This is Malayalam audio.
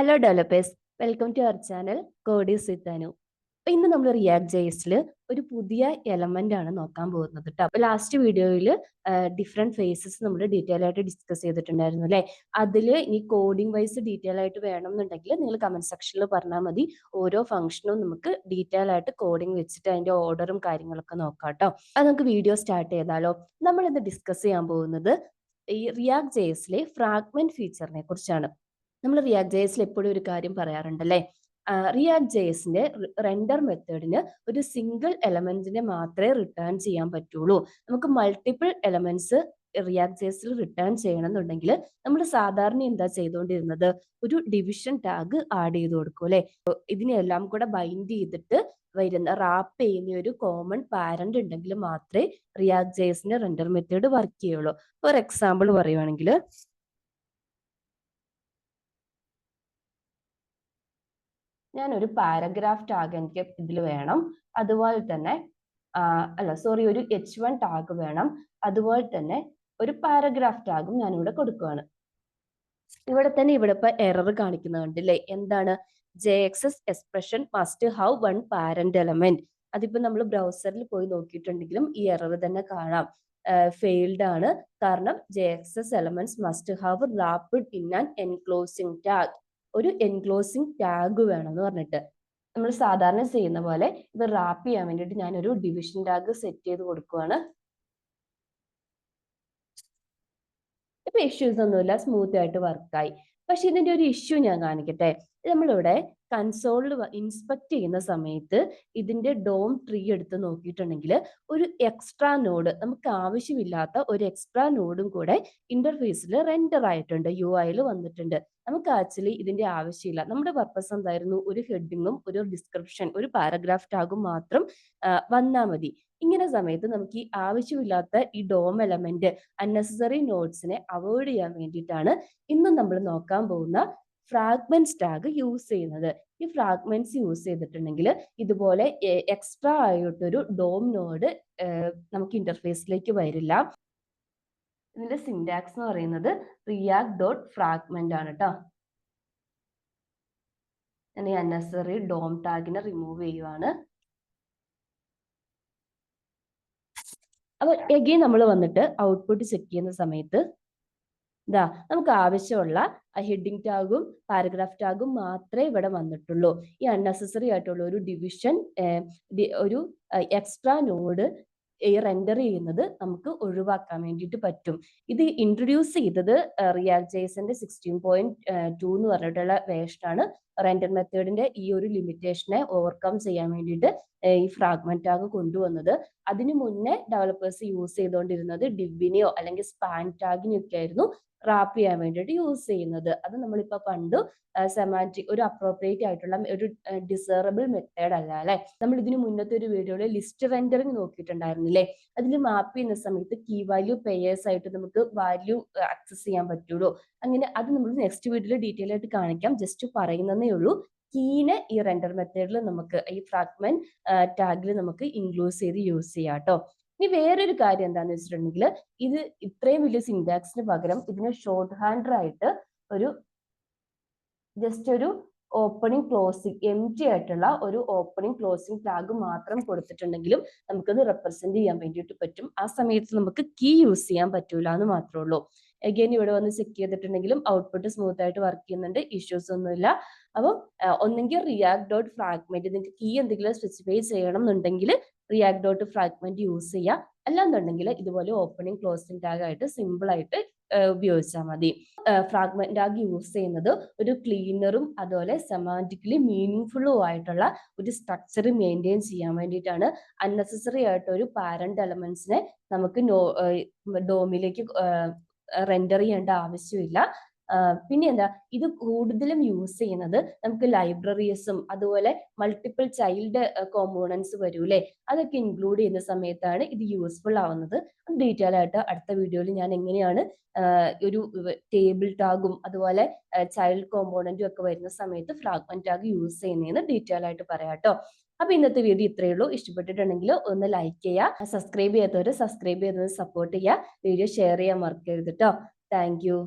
Hello developers, welcome to our channel Codies with Anu. അപ്പൊ ഇന്ന് നമ്മൾ റിയാക്ട് ജെഎസിൽ ഒരു പുതിയ എലമെന്റ് ആണ് നോക്കാൻ പോകുന്നത് കേട്ടോ. അപ്പൊ ലാസ്റ്റ് വീഡിയോയിൽ ഡിഫറെന്റ് ഫേസസ് നമ്മൾ ഡീറ്റെയിൽ ആയിട്ട് ഡിസ്കസ് ചെയ്തിട്ടുണ്ടായിരുന്നു അല്ലെ. അതിൽ ഇനി കോഡിംഗ് വൈസ് ഡീറ്റെയിൽ ആയിട്ട് വേണം എന്നുണ്ടെങ്കിൽ നിങ്ങൾ കമന്റ് സെക്ഷനിൽ പറഞ്ഞാൽ മതി. ഓരോ ഫംഗ്ഷനും നമുക്ക് ഡീറ്റെയിൽ ആയിട്ട് കോഡിംഗ് വെച്ചിട്ട് അതിന്റെ ഓർഡറും കാര്യങ്ങളൊക്കെ നോക്കാം കേട്ടോ. അത് നമുക്ക് വീഡിയോ സ്റ്റാർട്ട് ചെയ്താലോ. നമ്മൾ ഇന്ന് ഡിസ്കസ് ചെയ്യാൻ പോകുന്നത് ഈ റിയാക്ട് ജെഎസിലെ ഫ്രാഗ്മെന്റ് ഫീച്ചറിനെ കുറിച്ചാണ്. നമ്മൾ റിയാക്ട് ജെഎസിൽ എപ്പോഴും ഒരു കാര്യം പറയാറുണ്ടല്ലേ, റിയാക്ട് ജെഎസിന്റെ റെൻഡർ മെത്തേഡിന് ഒരു സിംഗിൾ എലമെന്റിനെ മാത്രമേ റിട്ടേൺ ചെയ്യാൻ പറ്റുള്ളൂ. നമുക്ക് മൾട്ടിപ്പിൾ എലമെന്റ്സ് റിയാക്ട് ജെഎസിൽ റിട്ടേൺ ചെയ്യണമെന്നുണ്ടെങ്കിൽ നമ്മൾ സാധാരണ എന്താ ചെയ്തുകൊണ്ടിരുന്നത്, ഒരു ഡിവിഷൻ ടാഗ് ആഡ് ചെയ്ത് കൊടുക്കും അല്ലെ. ഇതിനെല്ലാം കൂടെ ബൈൻഡ് ചെയ്തിട്ട് വരുന്ന റാപ്പ് ചെയ്യുന്ന ഒരു കോമൺ പാരന്റ് ഉണ്ടെങ്കിൽ മാത്രമേ റിയാക്ട് ജെഎസിന്റെ റെൻഡർ മെത്തേഡ് വർക്ക് ചെയ്യുള്ളൂ. ഫോർ എക്സാമ്പിൾ പറയുവാണെങ്കിൽ ഞാനൊരു പാരഗ്രാഫ് ടാഗ് എനിക്ക് ഇതിൽ വേണം. അതുപോലെ തന്നെ ഒരു H1 ടാഗ് വേണം. അതുപോലെ തന്നെ ഒരു പാരഗ്രാഫ് ടാഗും ഞാനിവിടെ കൊടുക്കുകയാണ്. ഇവിടെ ഇപ്പൊ എറർ കാണിക്കുന്നുണ്ടല്ലേ. എന്താണ്? JXS expression must have one parent element. അതിപ്പോ നമ്മൾ ബ്രൗസറിൽ പോയി നോക്കിയിട്ടുണ്ടെങ്കിലും ഈ എറർ തന്നെ കാണാം. ഫെയിൽഡ് ആണ്. കാരണം JXS elements must have rapid in and enclosing tag. ഒരു എൻക്ലോസിംഗ് ടാഗ് വേണം എന്ന് പറഞ്ഞിട്ട് നമ്മൾ സാധാരണ ചെയ്യുന്ന പോലെ ഇത് റാപ്പ് ചെയ്യാൻ വേണ്ടിയിട്ട് ഞാനൊരു ഡിവിഷൻ ടാഗ് സെറ്റ് ചെയ്ത് കൊടുക്കുകയാണ്. ഇപ്പൊ ഇഷ്യൂസ് ഒന്നുമില്ല, സ്മൂത്ത് ആയിട്ട് വർക്കായി. പക്ഷെ ഇതിന്റെ ഒരു ഇഷ്യൂ ഞാൻ കാണിക്കട്ടെ. നമ്മളിവിടെ കൺസോളിൽ ഇൻസ്പെക്ട് ചെയ്യുന്ന സമയത്ത് ഇതിന്റെ ഡോം ട്രീ എടുത്ത് നോക്കിയിട്ടുണ്ടെങ്കിൽ ഒരു എക്സ്ട്രാ നോഡ്, നമുക്ക് ആവശ്യമില്ലാത്ത ഒരു എക്സ്ട്രാ നോഡും കൂടെ ഇന്റർഫേസിൽ റെൻഡർ ആയിട്ടുണ്ട്, UI വന്നിട്ടുണ്ട്. നമുക്ക് ആക്ച്വലി ഇതിന്റെ ആവശ്യമില്ല. നമ്മുടെ പർപ്പസ് എന്തായിരുന്നു? ഒരു ഹെഡിങ്ങും ഒരു ഡിസ്ക്രിപ്ഷൻ, ഒരു പാരഗ്രാഫ് ടാഗും മാത്രം വന്നാൽ മതി. ഇങ്ങനെ സമയത്ത് നമുക്ക് ഈ ആവശ്യമില്ലാത്ത ഈ ഡോം എലമെന്റ്, അൺനെസസറി നോട്ട്സിനെ അവോയ്ഡ് ചെയ്യാൻ വേണ്ടിയിട്ടാണ് ഇന്ന് നമ്മൾ നോക്കാൻ പോകുന്ന ഫ്രാഗ്മെന്റ്സ് ടാഗ് യൂസ് ചെയ്യുന്നത്. ഈ ഫ്രാഗ്മെന്റ്സ് യൂസ് ചെയ്തിട്ടുണ്ടെങ്കിൽ ഇതുപോലെ എക്സ്ട്രാ ആയിട്ടൊരു ഡോം നോഡ് നമുക്ക് ഇന്റർഫേസിലേക്ക് വരില്ല. ഇതിന്റെ സിന്റാക്സ് എന്ന് പറയുന്നത് റിയാക്ട് ഡോട്ട് ഫ്രാഗ്മെന്റ് ആണ് കേട്ടോ. ഞാൻ ഈ അൺനെസസറി ഡോം ടാഗിനെ റിമൂവ് ചെയ്യുവാണ്. അപ്പൊ എഗെയിൻ നമ്മൾ വന്നിട്ട് ഔട്ട്പുട്ട് ചെക്ക് ചെയ്യുന്ന സമയത്ത് നമുക്ക് ആവശ്യമുള്ള ഹെഡിങ് ടാഗും പാരഗ്രാഫ് ടാഗും മാത്രമേ ഇവിടെ വന്നിട്ടുള്ളൂ. ഈ അൺനെസസറി ആയിട്ടുള്ള ഒരു ഡിവിഷൻ, ഒരു എക്സ്ട്രാ നോഡ് റെൻഡർ ചെയ്യുന്നത് നമുക്ക് ഒഴിവാക്കാൻ വേണ്ടിയിട്ട് പറ്റും. ഇത് ഇൻട്രൊഡ്യൂസ് ചെയ്തത് റിയാക്ട് ജെഎസിന്റെ 16.2 എന്ന് പറഞ്ഞിട്ടുള്ള വേർഷനാണ്. റെൻഡർ മെത്തേഡിന്റെ ഈ ഒരു ലിമിറ്റേഷനെ ഓവർകം ചെയ്യാൻ വേണ്ടിയിട്ട് ഈ ഫ്രാഗ്മെന്റ് ടാഗ് കൊണ്ടുവന്നത്. അതിനു മുന്നേ ഡെവലപ്പേഴ്സ് യൂസ് ചെയ്തുകൊണ്ടിരുന്നത് ഡിവിനെയോ അല്ലെങ്കിൽ സ്പാൻ ടാഗിനെയോ ഒക്കെ ആയിരുന്നു റാപ്പ് ചെയ്യാൻ വേണ്ടിയിട്ട് യൂസ് ചെയ്യുന്നത്. അത് നമ്മളിപ്പോ കണ്ടു. സെമാന്റിക് ഒരു അപ്രോപ്രിയേറ്റ് ആയിട്ടുള്ള ഒരു ഡിസേറബിൾ മെത്തേഡ് അല്ല അല്ലെ. നമ്മൾ ഇതിന് മുന്നത്തെ ഒരു വീഡിയോയിൽ ലിസ്റ്റ് റെൻഡറിങ് നോക്കിയിട്ടുണ്ടായിരുന്നില്ലേ. അതിൽ മാപ്പ് ചെയ്യുന്ന സമയത്ത് കീ വാല്യൂ പെയേഴ്സ് ആയിട്ട് നമുക്ക് വാല്യൂ ആക്സസ് ചെയ്യാൻ പറ്റുള്ളൂ. അങ്ങനെ അത് നമ്മൾ നെക്സ്റ്റ് വീഡിയോയിൽ ഡീറ്റെയിൽ ആയിട്ട് കാണിക്കാം. ജസ്റ്റ് പറയുന്നതേ ഉള്ളൂ. കീനെ ഈ റെൻഡർ മെത്തേഡിൽ നമുക്ക് ഈ ഫ്രാഗ്മെന്റ് ടാഗിൽ നമുക്ക് ഇൻക്ലൂഡ് ചെയ്ത് യൂസ് ചെയ്യാം കേട്ടോ. ഇനി വേറൊരു കാര്യം എന്താണെന്ന് വെച്ചിട്ടുണ്ടെങ്കിൽ, ഇത് ഇത്രയും വലിയ സിന്റാക്സിന് പകരം ഇതിനെ ഷോർട്ട് ഹാൻഡർ ആയിട്ട് ഒരു ജസ്റ്റ് ഒരു ഓപ്പണിംഗ് ക്ലോസിംഗ് എംറ്റി ആയിട്ടുള്ള ഒരു ഓപ്പണിംഗ് ക്ലോസിംഗ് ടാഗ് മാത്രം കൊടുത്തിട്ടുണ്ടെങ്കിലും നമുക്കത് റെപ്രസെന്റ് ചെയ്യാൻ വേണ്ടിയിട്ട് പറ്റും. ആ സമയത്ത് നമുക്ക് കീ യൂസ് ചെയ്യാൻ പറ്റൂല എന്ന് മാത്രമേ ഉള്ളൂ. അഗൈൻ ഇവിടെ വന്ന് ചെക്ക് ചെയ്തിട്ടുണ്ടെങ്കിലും ഔട്ട്പുട്ട് സ്മൂത്ത് ആയിട്ട് വർക്ക് ചെയ്യുന്നുണ്ട്, ഇഷ്യൂസ് ഒന്നുമില്ല. അപ്പം ഒന്നെങ്കിൽ റിയാക്ട് ഡോട്ട് ഫ്രാഗ്മെന്റ്, നിങ്ങൾക്ക് കീ എന്തെങ്കിലും സ്പെസിഫൈ ചെയ്യണം എന്നുണ്ടെങ്കിൽ റിയാക്ട് ഡോട്ട് ഫ്രാഗ്മെന്റ് യൂസ് ചെയ്യുക. അല്ലാന്നുണ്ടെങ്കിൽ ഇതുപോലെ ഓപ്പണിംഗ് ക്ലോസിംഗ് ടാഗ് ആയിട്ട് സിമ്പിൾ ആയിട്ട് ഉപയോഗിച്ചാൽ മതി. ഫ്രാഗ്മെന്റ് ടാഗ് യൂസ് ചെയ്യുന്നത് ഒരു ക്ലീനറും അതുപോലെ സെമാന്റിക്കലി മീനിങ് ആയിട്ടുള്ള ഒരു സ്ട്രക്ചർ മെയിൻറ്റെയിൻ ചെയ്യാൻ വേണ്ടിയിട്ടാണ്. അൺനെസസറി ആയിട്ട് ഒരു പാരന്റ് എലമെന്റ്സിനെ നമുക്ക് ഡോമിലേക്ക് റെൻഡർ ചെയ്യേണ്ട ആവശ്യമില്ല. പിന്നെ എന്താ, ഇത് കൂടുതലും യൂസ് ചെയ്യുന്നത് നമുക്ക് ലൈബ്രറീസും അതുപോലെ മൾട്ടിപ്പിൾ ചൈൽഡ് കോമ്പോണൻസ് വരൂലേ, അതൊക്കെ ഇൻക്ലൂഡ് ചെയ്യുന്ന സമയത്താണ് ഇത് യൂസ്ഫുൾ ആവുന്നത്. ഡീറ്റെയിൽ ആയിട്ട് അടുത്ത വീഡിയോയിൽ ഞാൻ എങ്ങനെയാണ് ഒരു ടേബിൾ ടാഗും അതുപോലെ ചൈൽഡ് കോമ്പോണന്റും ഒക്കെ വരുന്ന സമയത്ത് ഫ്രാഗ്മെന്റ് ടാഗ് യൂസ് ചെയ്യുന്നതെന്ന് ഡീറ്റെയിൽ ആയിട്ട് പറയാം കേട്ടോ. അപ്പൊ ഇന്നത്തെ വീഡിയോ ഇത്രയേ ഉള്ളൂ. ഇഷ്ടപ്പെട്ടിട്ടുണ്ടെങ്കിൽ ഒന്ന് ലൈക്ക് ചെയ്യുക, സബ്സ്ക്രൈബ് ചെയ്യാത്തവർ സബ്സ്ക്രൈബ് ചെയ്തത് സപ്പോർട്ട് ചെയ്യുക, വീഡിയോ ഷെയർ ചെയ്യാൻ മറക്കരുത് കേട്ടോ. Thank you.